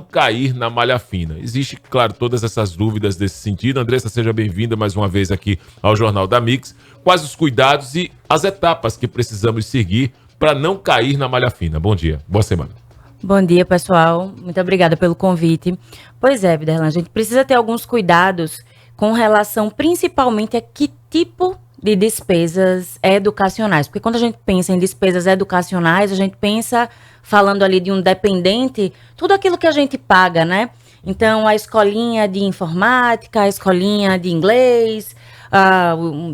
cair na malha fina? Existe, claro, todas essas dúvidas desse sentido. Andressa, seja bem-vinda mais uma vez aqui ao Jornal da Mix. Quais os cuidados e as etapas que precisamos seguir para não cair na malha fina? Bom dia, boa semana. Bom dia, pessoal. Muito obrigada pelo convite. Pois é, Viderlan, a gente precisa ter alguns cuidados com relação principalmente a que tipo de despesas educacionais. Porque quando a gente pensa em despesas educacionais, a gente pensa, falando ali de um dependente, tudo aquilo que a gente paga, né? Então, a escolinha de informática, a escolinha de inglês,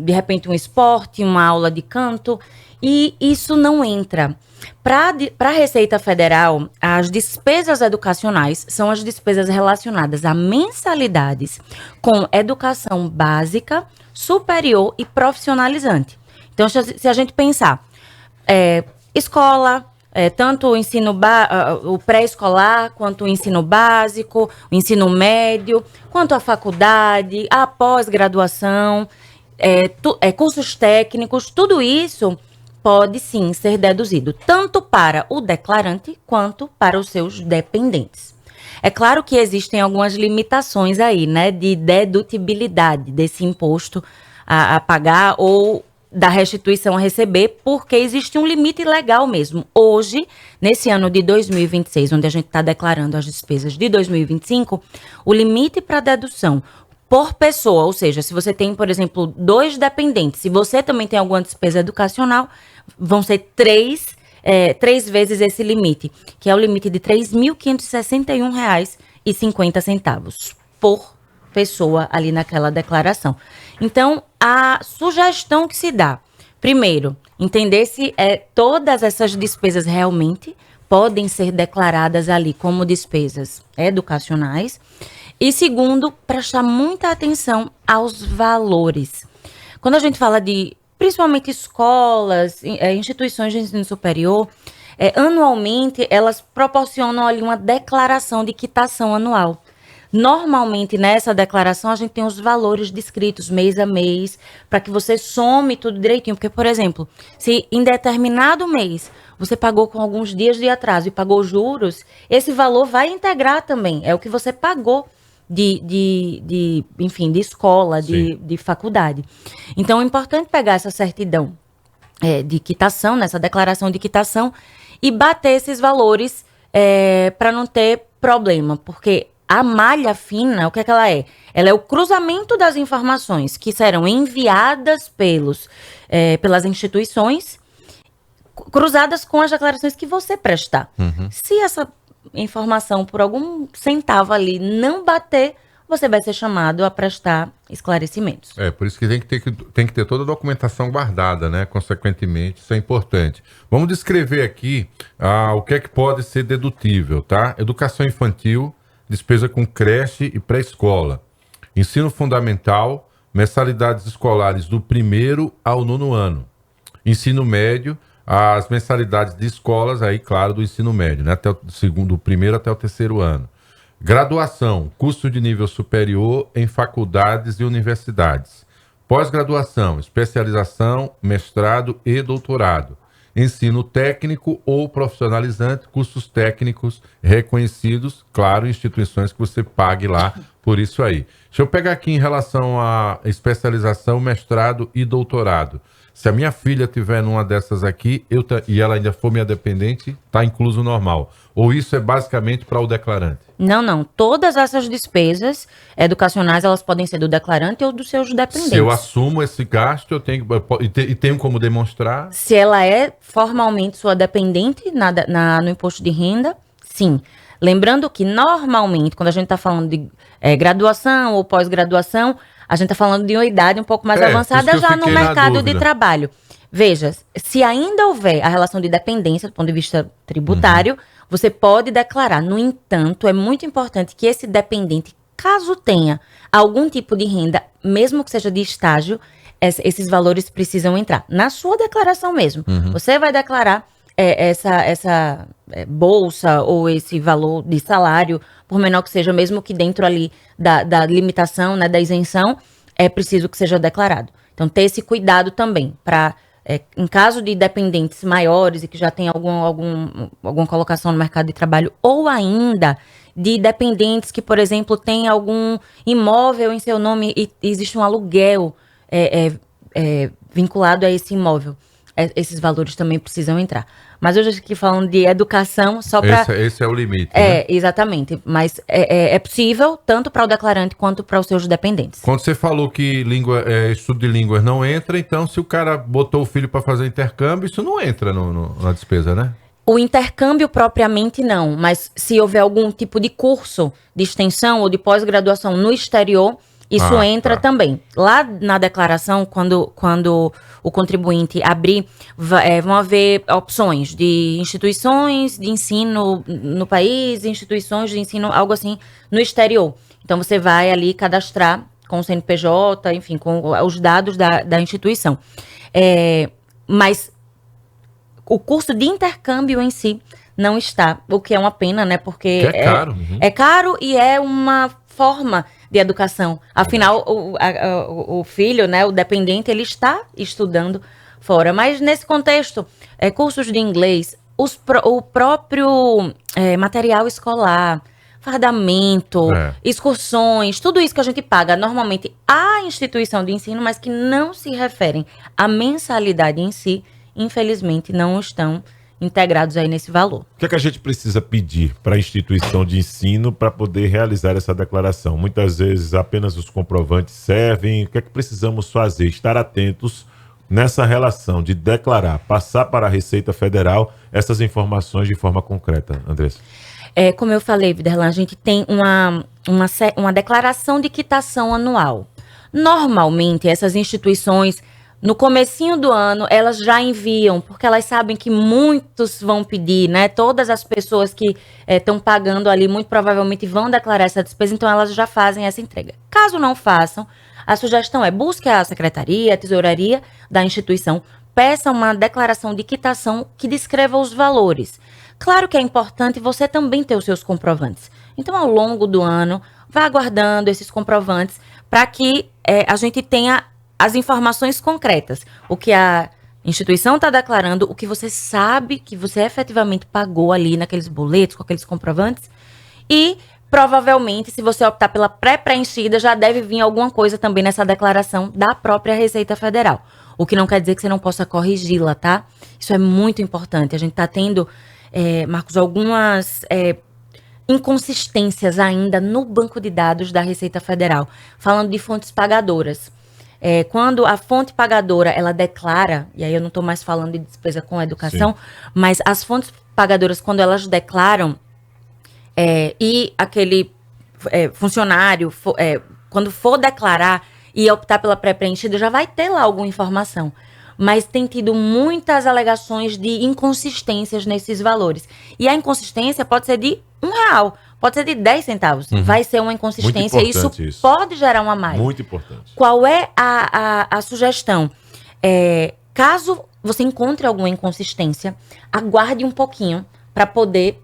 de repente um esporte, uma aula de canto, e isso não entra. Para a Receita Federal, as despesas educacionais são as despesas relacionadas a mensalidades com educação básica, superior e profissionalizante. Então, se a gente pensar, escola, tanto o ensino o pré-escolar, quanto o ensino básico, o ensino médio, quanto a faculdade, a pós-graduação, cursos técnicos, tudo isso pode sim ser deduzido, tanto para o declarante quanto para os seus dependentes. É claro que existem algumas limitações aí, né, de dedutibilidade desse imposto a pagar ou da restituição a receber, porque existe um limite legal mesmo. Hoje, nesse ano de 2026, onde a gente está declarando as despesas de 2025, o limite para dedução por pessoa, ou seja, se você tem, por exemplo, 2 dependentes, se você também tem alguma despesa educacional, vão ser 3 vezes esse limite, que é o limite de R$ 3.561,50 por pessoa ali naquela declaração. Então, a sugestão que se dá, primeiro, entender se todas essas despesas realmente podem ser declaradas ali como despesas educacionais. E segundo, prestar muita atenção aos valores. Quando a gente fala de, principalmente escolas, instituições de ensino superior, anualmente elas proporcionam ali uma declaração de quitação anual. Normalmente, nessa declaração, a gente tem os valores descritos mês a mês, para que você some tudo direitinho. Porque, por exemplo, se em determinado mês você pagou com alguns dias de atraso e pagou juros, esse valor vai integrar também. É o que você pagou enfim, de escola, de faculdade. Então, é importante pegar essa certidão de quitação, nessa declaração de quitação, e bater esses valores para não ter problema, porque a malha fina, o que é que ela é? Ela é o cruzamento das informações que serão enviadas pelas instituições, cruzadas com as declarações que você prestar. Uhum. Se essa informação por algum centavo ali não bater, você vai ser chamado a prestar esclarecimentos. Por isso que tem que ter toda a documentação guardada, né? Consequentemente, isso é importante. Vamos descrever aqui o que é que pode ser dedutível, tá? Educação infantil, despesa com creche e pré-escola. Ensino fundamental, mensalidades escolares do 1º ao 9º ano. Ensino médio, as mensalidades de escolas, aí, claro, do ensino médio, né? Do 1º até o 3º ano. Graduação, curso de nível superior em faculdades e universidades. Pós-graduação, especialização, mestrado e doutorado. Ensino técnico ou profissionalizante, cursos técnicos reconhecidos, claro, instituições que você pague lá por isso aí. Deixa eu pegar aqui em relação à especialização, mestrado e doutorado. Se a minha filha tiver numa dessas aqui e ela ainda for minha dependente, está incluso normal. Ou isso é basicamente para o declarante? Não. Todas essas despesas educacionais, elas podem ser do declarante ou dos seus dependentes. Se eu assumo esse gasto, eu tenho como demonstrar? Se ela é formalmente sua dependente no imposto de renda, sim. Lembrando que, normalmente, quando a gente está falando de graduação ou pós-graduação, a gente está falando de uma idade um pouco mais avançada já no mercado de trabalho. Veja, se ainda houver a relação de dependência do ponto de vista tributário, você pode declarar. No entanto, é muito importante que esse dependente, caso tenha algum tipo de renda, mesmo que seja de estágio, esses valores precisam entrar na sua declaração mesmo. Você vai declarar essa bolsa ou esse valor de salário, por menor que seja, mesmo que dentro ali da limitação, né, da isenção, é preciso que seja declarado. Então, ter esse cuidado também, para, em caso de dependentes maiores e que já tem alguma colocação no mercado de trabalho, ou ainda de dependentes que, por exemplo, têm algum imóvel em seu nome e existe um aluguel vinculado a esse imóvel. Esses valores também precisam entrar. Mas hoje aqui falando de educação, só para... Esse é o limite, né? Exatamente. Mas é possível, tanto para o declarante quanto para os seus dependentes. Quando você falou que estudo de línguas não entra, então se o cara botou o filho para fazer intercâmbio, isso não entra na despesa, né? O intercâmbio propriamente não, mas se houver algum tipo de curso de extensão ou de pós-graduação no exterior, isso entra também. Lá na declaração, quando o contribuinte abrir, vão haver opções de instituições de ensino no país, instituições de ensino, algo assim, no exterior. Então, você vai ali cadastrar com o CNPJ, enfim, com os dados da instituição. Mas o curso de intercâmbio em si não está, o que é uma pena, né? Porque é caro. É caro e é uma forma de educação. Afinal, o filho, né, o dependente, ele está estudando fora. Mas nesse contexto, cursos de inglês, o próprio material escolar, fardamento, excursões, tudo isso que a gente paga normalmente à instituição de ensino, mas que não se referem à mensalidade em si, infelizmente não estão integrados aí nesse valor. O que é que a gente precisa pedir para a instituição de ensino para poder realizar essa declaração? Muitas vezes apenas os comprovantes servem. O que é que precisamos fazer? Estar atentos nessa relação de declarar, passar para a Receita Federal essas informações de forma concreta, Andressa. Como eu falei, Viderlan, a gente tem uma declaração de quitação anual. Normalmente, essas instituições, no comecinho do ano, elas já enviam, porque elas sabem que muitos vão pedir, né? Todas as pessoas que estão pagando ali, muito provavelmente vão declarar essa despesa, então elas já fazem essa entrega. Caso não façam, a sugestão é busque a secretaria, a tesouraria da instituição, peça uma declaração de quitação que descreva os valores. Claro que é importante você também ter os seus comprovantes. Então, ao longo do ano, vá aguardando esses comprovantes para que a gente tenha as informações concretas, o que a instituição está declarando, o que você sabe que você efetivamente pagou ali naqueles boletos, com aqueles comprovantes, e provavelmente, se você optar pela pré-preenchida, já deve vir alguma coisa também nessa declaração da própria Receita Federal, o que não quer dizer que você não possa corrigi-la, tá? Isso é muito importante. A gente está tendo, Marcos, algumas inconsistências ainda no banco de dados da Receita Federal, falando de fontes pagadoras. Quando a fonte pagadora, ela declara, e aí eu não estou mais falando de despesa com educação, mas as fontes pagadoras, quando elas declaram, e aquele funcionário, quando for declarar e optar pela pré-preenchida, já vai ter lá alguma informação. Mas tem tido muitas alegações de inconsistências nesses valores. E a inconsistência pode ser de R$1, pode ser de 10 centavos. Vai ser uma inconsistência e isso pode gerar uma malha. Muito importante. Qual é a sugestão? Caso você encontre alguma inconsistência, aguarde um pouquinho para poder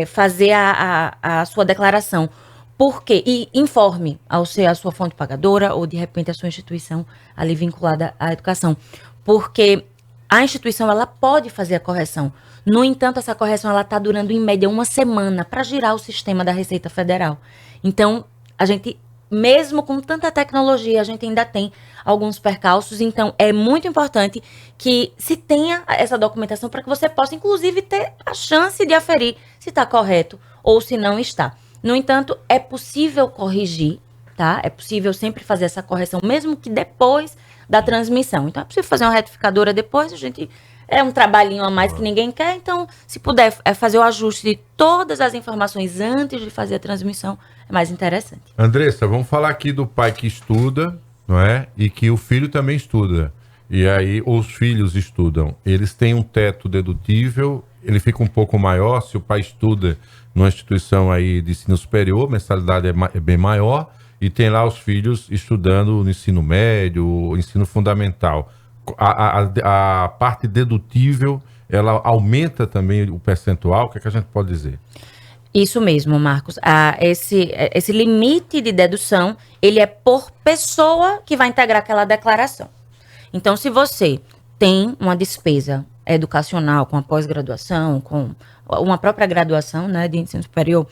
fazer a sua declaração. Por quê? E informe a sua fonte pagadora ou, de repente, a sua instituição ali vinculada à educação. Porque a instituição, ela pode fazer a correção. No entanto, essa correção ela está durando, em média, 1 semana para girar o sistema da Receita Federal. Então, a gente, mesmo com tanta tecnologia, a gente ainda tem alguns percalços. Então, é muito importante que se tenha essa documentação para que você possa, inclusive, ter a chance de aferir se está correto ou se não está. No entanto, é possível corrigir, tá? É possível sempre fazer essa correção, mesmo que depois da transmissão. Então, é possível fazer uma retificadora depois, a gente... É um trabalhinho a mais que ninguém quer, então, se puder fazer o ajuste de todas as informações antes de fazer a transmissão, é mais interessante. Andressa, vamos falar aqui do pai que estuda, não é? E que o filho também estuda. E aí, os filhos estudam. Eles têm um teto dedutível, ele fica um pouco maior se o pai estuda numa instituição aí de ensino superior, a mensalidade é bem maior, e tem lá os filhos estudando no ensino médio, ensino fundamental. A parte dedutível, ela aumenta também o percentual? O que é que a gente pode dizer? Isso mesmo, Marcos. Esse limite de dedução, ele é por pessoa que vai integrar aquela declaração. Então, se você tem uma despesa educacional com a pós-graduação, com uma própria graduação, né, de ensino superior,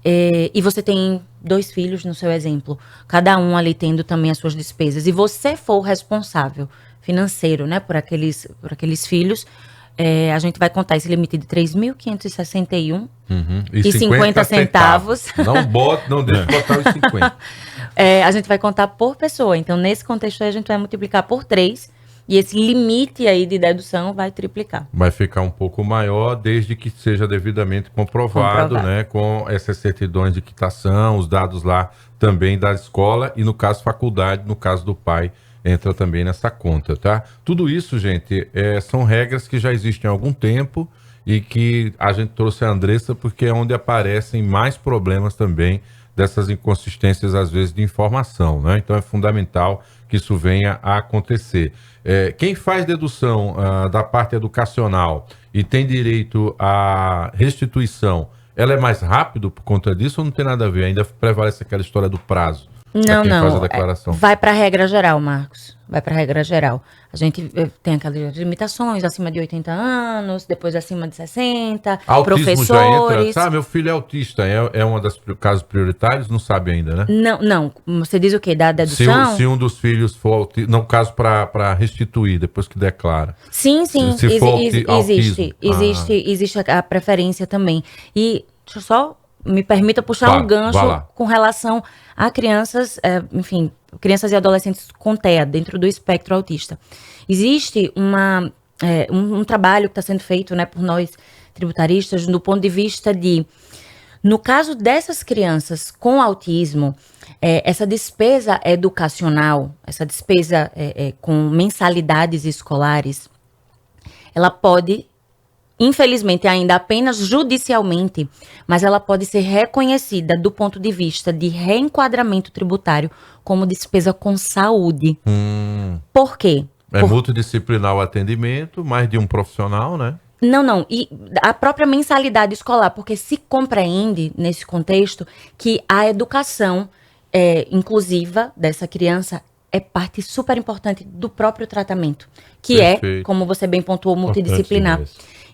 e você tem 2 filhos no seu exemplo, cada um ali tendo também as suas despesas, e você for o responsável financeiro, né, por aqueles filhos, a gente vai contar esse limite de 3.561 e 50 centavos. Não deixa de botar os 50. A gente vai contar por pessoa. Então, nesse contexto aí, a gente vai multiplicar por 3. E esse limite aí de dedução vai triplicar. Vai ficar um pouco maior, desde que seja devidamente comprovado, né? Com essas certidões de quitação, os dados lá também da escola e, no caso, faculdade, no caso do pai, entra também nessa conta, tá? Tudo isso, gente, são regras que já existem há algum tempo e que a gente trouxe a Andressa porque é onde aparecem mais problemas também dessas inconsistências, às vezes, de informação, né? Então é fundamental que isso venha a acontecer. Quem faz dedução da parte educacional e tem direito à restituição, ela é mais rápido por conta disso ou não tem nada a ver? Ainda prevalece aquela história do prazo? Não, não. Faz a declaração. Vai para a regra geral, Marcos. Vai para a regra geral. A gente tem aquelas limitações acima de 80 anos, depois acima de 60, autismo professores. Já entra. Meu filho é autista, é um dos casos prioritários, não sabe ainda, né? Não. Você diz o quê? Da dedução? Se um dos filhos for autista, não, caso para restituir, depois que declara. Sim. Se for existe a preferência também. E deixa eu só me permita puxar um gancho com relação a crianças, enfim, crianças e adolescentes com TEA, dentro do espectro autista. Existe um trabalho que está sendo feito, né, por nós tributaristas, do ponto de vista de, no caso dessas crianças com autismo, essa despesa educacional, essa despesa com mensalidades escolares, ela pode, infelizmente ainda apenas judicialmente, mas ela pode ser reconhecida do ponto de vista de reenquadramento tributário como despesa com saúde. Por quê? Multidisciplinar o atendimento, mais de um profissional, né? Não. E a própria mensalidade escolar, porque se compreende nesse contexto que a educação inclusiva dessa criança é parte super importante do próprio tratamento, que Perfeito. Como você bem pontuou, multidisciplinar.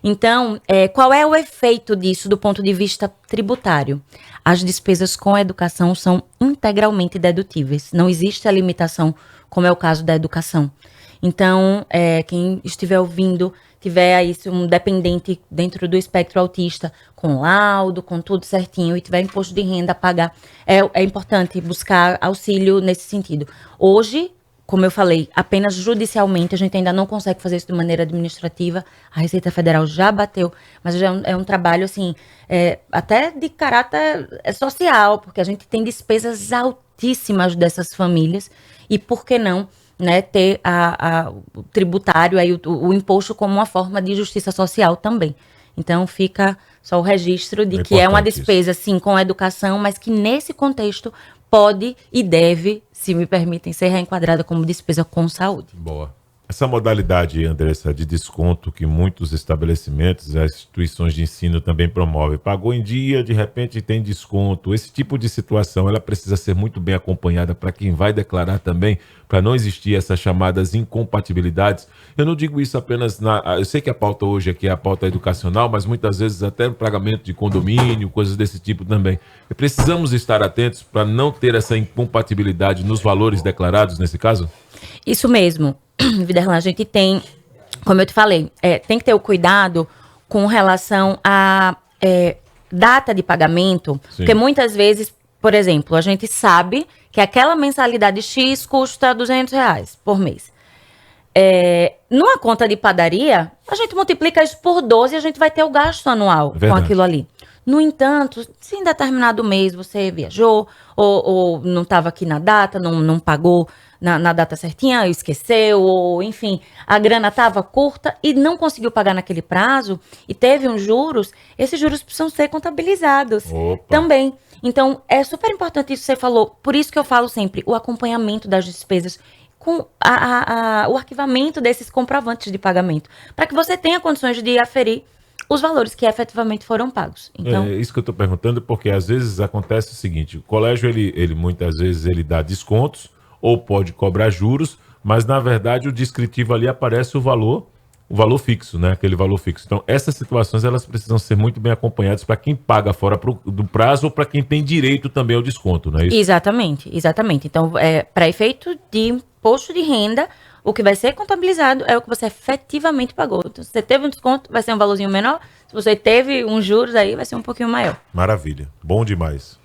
Então, qual é o efeito disso do ponto de vista tributário? As despesas com a educação são integralmente dedutíveis. Não existe a limitação, como é o caso da educação. Então, quem estiver ouvindo, tiver aí um dependente dentro do espectro autista, com laudo, com tudo certinho, e tiver imposto de renda a pagar, é importante buscar auxílio nesse sentido. Hoje, como eu falei, apenas judicialmente, a gente ainda não consegue fazer isso de maneira administrativa. A Receita Federal já bateu, mas já é um trabalho, assim, até de caráter social, porque a gente tem despesas altíssimas dessas famílias, e por que não, né, ter o tributário, aí, o imposto como uma forma de justiça social também. Então, fica só o registro de que é uma despesa, sim, com a educação, mas que nesse contexto pode e deve, se me permitem, ser reenquadrada como despesa com saúde. Boa. Essa modalidade, Andressa, de desconto que muitos estabelecimentos, as instituições de ensino também promovem. Pagou em dia, de repente tem desconto. Esse tipo de situação, ela precisa ser muito bem acompanhada para quem vai declarar também, para não existir essas chamadas incompatibilidades. Eu não digo isso apenas eu sei que a pauta hoje aqui é a pauta educacional, mas muitas vezes até no pagamento de condomínio, coisas desse tipo também. E precisamos estar atentos para não ter essa incompatibilidade nos valores declarados nesse caso? Isso mesmo. Viderlan, a gente tem, como eu te falei, tem que ter o cuidado com relação à data de pagamento, Sim. Porque muitas vezes, por exemplo, a gente sabe que aquela mensalidade X custa R$200 por mês. Numa conta de padaria, a gente multiplica isso por 12 e a gente vai ter o gasto anual com aquilo ali. No entanto, se em determinado mês você viajou ou não estava aqui na data, não pagou na data certinha, esqueceu, ou enfim, a grana estava curta e não conseguiu pagar naquele prazo e teve uns juros, esses juros precisam ser contabilizados também. Então, é super importante isso que você falou, por isso que eu falo sempre, o acompanhamento das despesas com o arquivamento desses comprovantes de pagamento, para que você tenha condições de aferir os valores que efetivamente foram pagos. Então, é isso que eu estou perguntando, porque às vezes acontece o seguinte, o colégio, ele muitas vezes ele dá descontos, ou pode cobrar juros, mas na verdade o descritivo ali aparece o valor o valor fixo, né? Aquele valor fixo. Então, essas situações, elas precisam ser muito bem acompanhadas para quem paga fora do prazo ou para quem tem direito também ao desconto, não é isso? Exatamente. Então, para efeito de imposto de renda, o que vai ser contabilizado é o que você efetivamente pagou. Então, se você teve um desconto, vai ser um valorzinho menor. Se você teve uns juros, aí vai ser um pouquinho maior. Maravilha. Bom demais.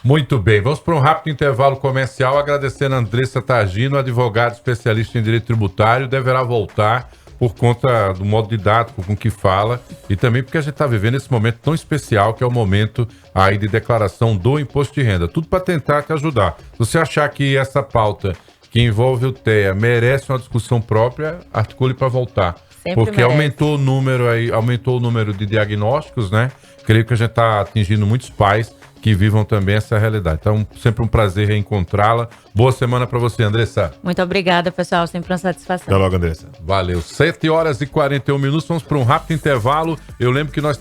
Muito bem, vamos para um rápido intervalo comercial, agradecendo a Andressa Targino, advogada especialista em direito tributário, deverá voltar por conta do modo didático com que fala e também porque a gente está vivendo esse momento tão especial que é o momento aí de declaração do imposto de renda. Tudo para tentar te ajudar. Se você achar que essa pauta que envolve o TEA merece uma discussão própria, articule para voltar. Sempre porque merece. aumentou o número de diagnósticos, né? Creio que a gente está atingindo muitos pais que vivam também essa realidade. Então, sempre um prazer reencontrá-la. Boa semana para você, Andressa. Muito obrigada, pessoal. Sempre uma satisfação. Até logo, Andressa. Valeu. 7h41. Vamos para um rápido intervalo. Eu lembro que nós